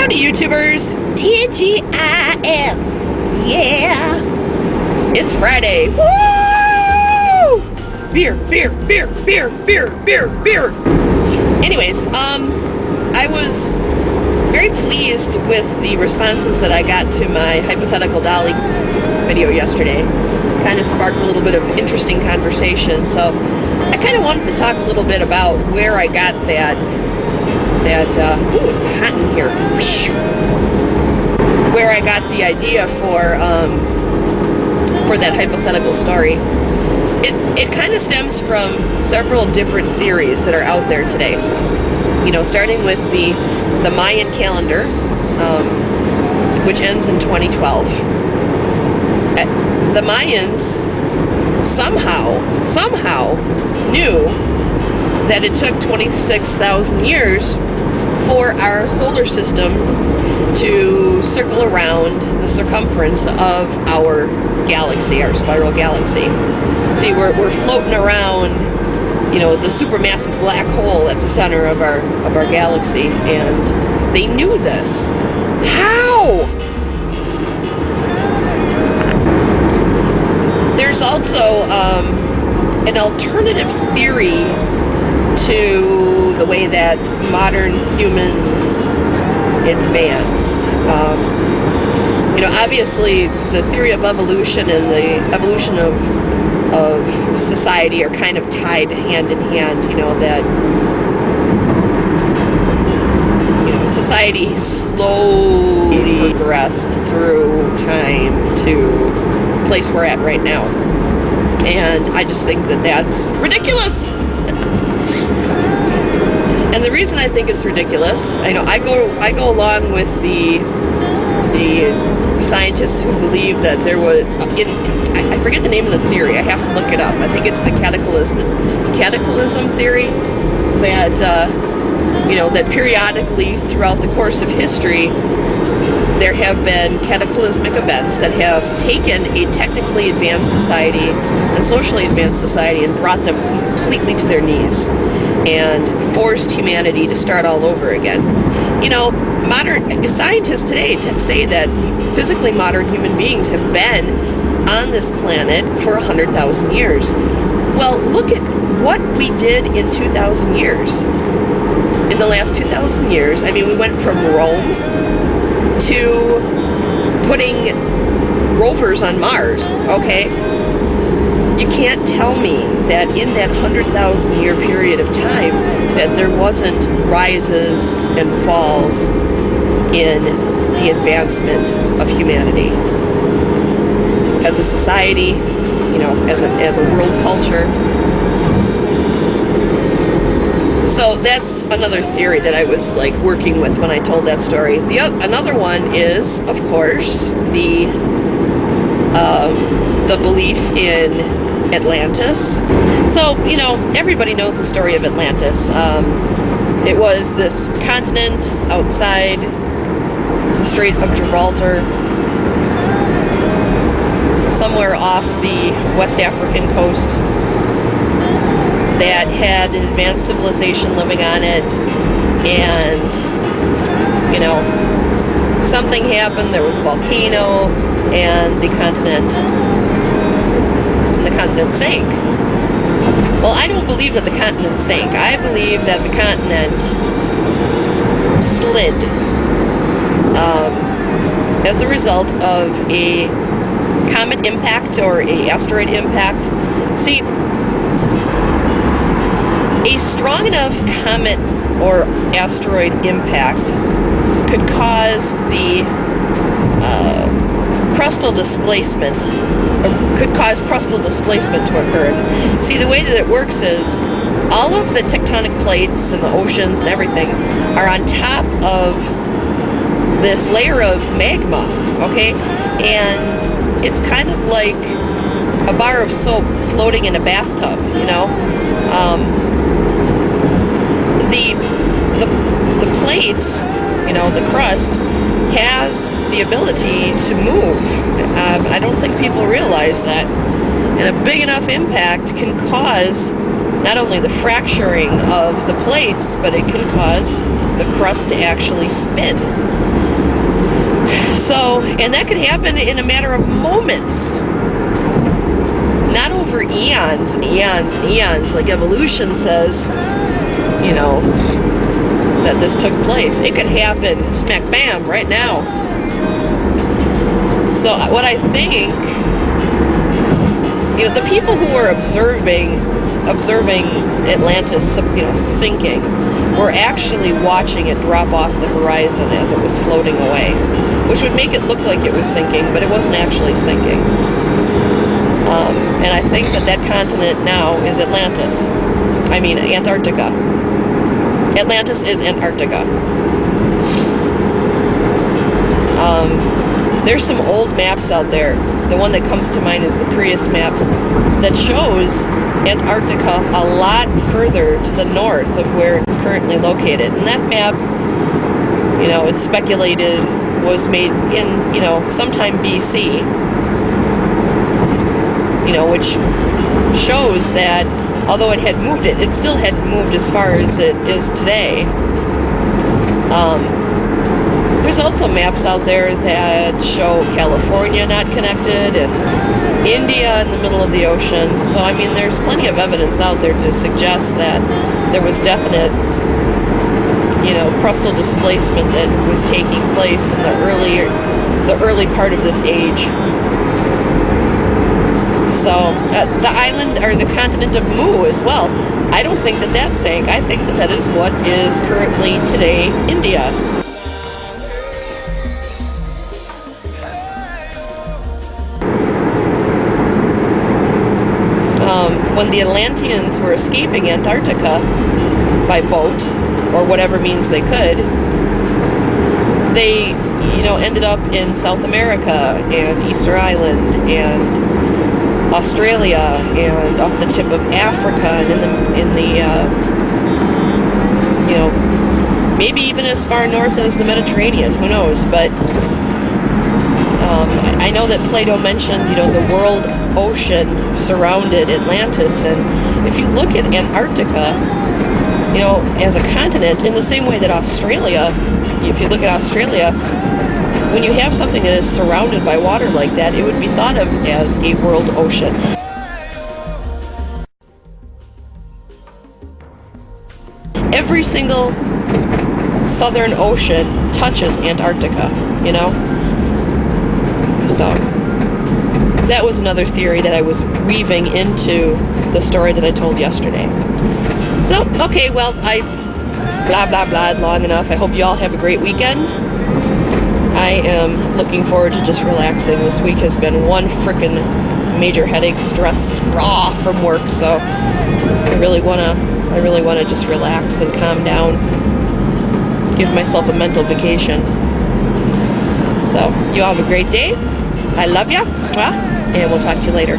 Howdy, YouTubers! TGIF! Yeah! It's Friday! Woo! Beer, beer, beer, beer, beer, beer, beer! Anyways, I was very pleased with the responses that I got to my hypothetical dolly video yesterday. Kind of sparked a little bit of interesting conversation, so I kind of wanted to talk a little bit about where I got that ooh, it's hot in here. Where I got the idea for that hypothetical story. It kind of stems from several different theories that are out there today. You know, starting with the Mayan calendar, which ends in 2012. The Mayans somehow knew that it took 26,000 years for our solar system to circle around the circumference of our galaxy, our spiral galaxy. See, we're floating around, you know, the supermassive black hole at the center of our galaxy, and they knew this. How? There's also an alternative theory to the way that modern humans advanced. You know, obviously the theory of evolution and the evolution of society are kind of tied hand in hand. You know, that society slowly progressed through time to the place we're at right now. And I just think that that's ridiculous. And the reason I think it's ridiculous, I go along with the scientists who believe that there was, I forget the name of the theory, I have to look it up. I think it's the cataclysm theory, that that periodically throughout the course of history there have been cataclysmic events that have taken a technically advanced society and socially advanced society and brought them completely to their knees and forced humanity to start all over again. You know, modern scientists today say that physically modern human beings have been on this planet for 100,000 years. Well, look at what we did in 2,000 years. In the last 2,000 years, I mean, we went from Rome to putting rovers on Mars, okay? You can't tell me that in that 100,000 year period of time that there wasn't rises and falls in the advancement of humanity. As a society, you know, as a world culture. So that's another theory that I was like working with when I told that story. Another one is, of course, the belief in Atlantis. So, you know, everybody knows the story of Atlantis. It was this continent outside the Strait of Gibraltar, somewhere off the West African coast, that had an advanced civilization living on it, and, you know, something happened, there was a volcano, and the continent sank. Well, I don't believe that the continent sank. I believe that the continent slid as a result of a comet impact or a asteroid impact. See, a strong enough comet or asteroid impact could cause the crustal displacement to occur. See, the way that it works is all of the tectonic plates and the oceans and everything are on top of this layer of magma, okay? And it's kind of like a bar of soap floating in a bathtub, you know? The plates, you know, the crust has the ability to move. I don't think people realize that. And a big enough impact can cause not only the fracturing of the plates, but it can cause the crust to actually spin. So, and that could happen in a matter of moments. Not over eons and eons and eons, like evolution says, you know, that this took place. It could happen smack bam right now. So what I think, you know, the people who were observing Atlantis, you know, sinking, were actually watching it drop off the horizon as it was floating away, which would make it look like it was sinking, but it wasn't actually sinking. And I think that continent now is Atlantis. I mean, Antarctica. Atlantis is Antarctica. There's some old maps out there. The one that comes to mind is the Prius map that shows Antarctica a lot further to the north of where it's currently located. And that map, you know, it's speculated was made in, you know, sometime BC, you know, which shows that although it had moved it still hadn't moved as far as it is today. There's also maps out there that show California not connected and India in the middle of the ocean. So, I mean, there's plenty of evidence out there to suggest that there was definite, you know, crustal displacement that was taking place in the early part of this age. So, the island, or the continent of Mu as well, I don't think that sank. I think that is what is currently today India. When the Atlanteans were escaping Antarctica by boat, or whatever means they could, they, you know, ended up in South America and Easter Island and Australia and off the tip of Africa and in the you know, maybe even as far north as the Mediterranean, who knows, but I know that Plato mentioned, you know, the world ocean surrounded Atlantis, and if you look at Antarctica, you know, as a continent, in the same way that Australia, if you look at Australia, when you have something that is surrounded by water like that, it would be thought of as a world ocean. Every single southern ocean touches Antarctica, you know? So, that was another theory that I was weaving into the story that I told yesterday. So, okay, well, I blah, blah, blah long enough. I hope you all have a great weekend. I am looking forward to just relaxing. This week has been one frickin' major headache, stress, raw from work, so I really wanna just relax and calm down. Give myself a mental vacation. So, you all have a great day. I love ya, and we'll talk to you later.